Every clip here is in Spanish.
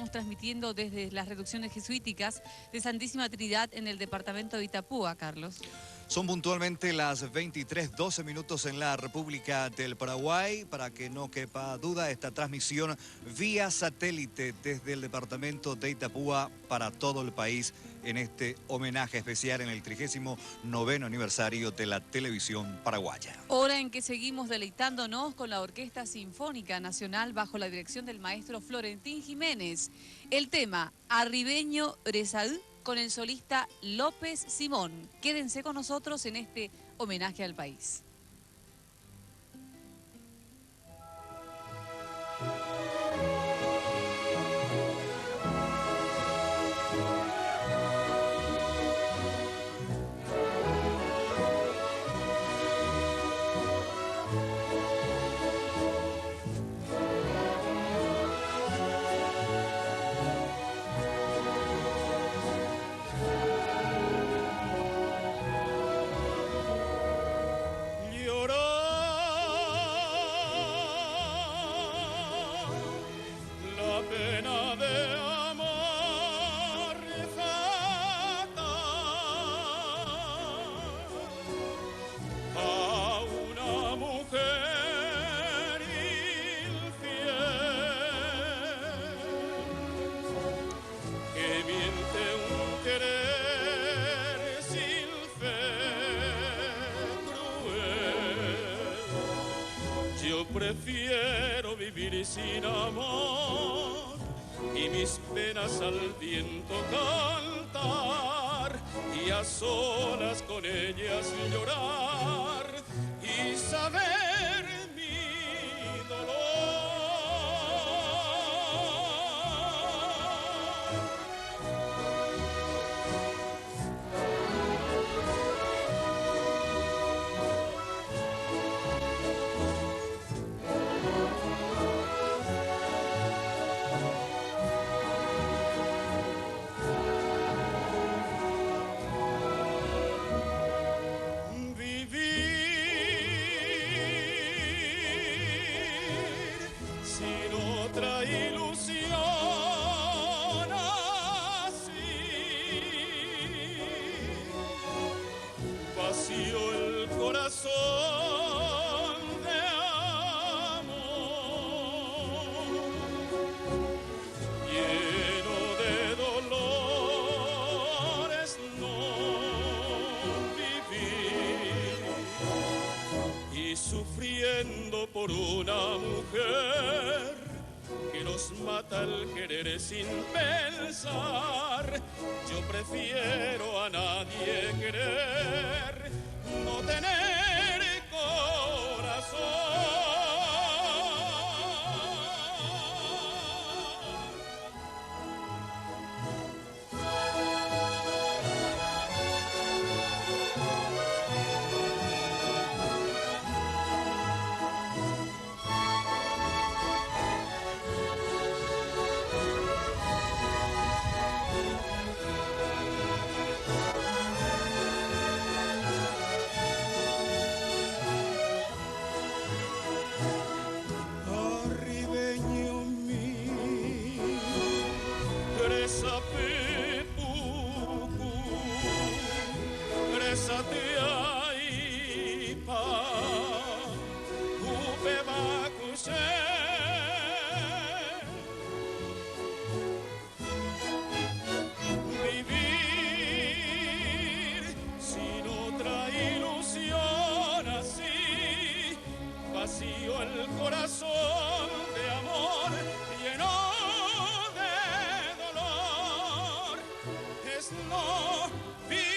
estamos transmitiendo desde las reducciones jesuíticas de Santísima Trinidad en el departamento de Itapúa, Carlos. Son puntualmente las 23:12 minutos en la República del Paraguay. Para que no quepa duda, esta transmisión vía satélite desde el departamento de Itapúa para todo el país en este homenaje especial en el 39º aniversario de la televisión paraguaya. Hora en que seguimos deleitándonos con la Orquesta Sinfónica Nacional bajo la dirección del maestro Florentín Jiménez. El tema Arribeño Rezaú con el solista López Simón. Quédense con nosotros en este homenaje al país. Yo prefiero vivir sin amor y mis penas al viento cantar y a solas con ellas llorar y saber mi dolor. Otra ilusión así, vacío el corazón de amor, lleno de dolores no viví y sufriendo por una mujer que nos mata el querer sin pensar. Yo prefiero a nadie querer, no tener corazón. Vivir sin otra ilusión así, vacío el corazón de amor, lleno de dolor, es no vivir.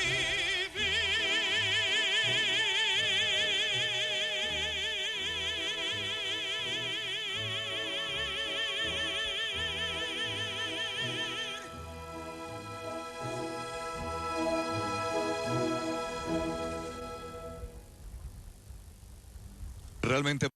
Realmente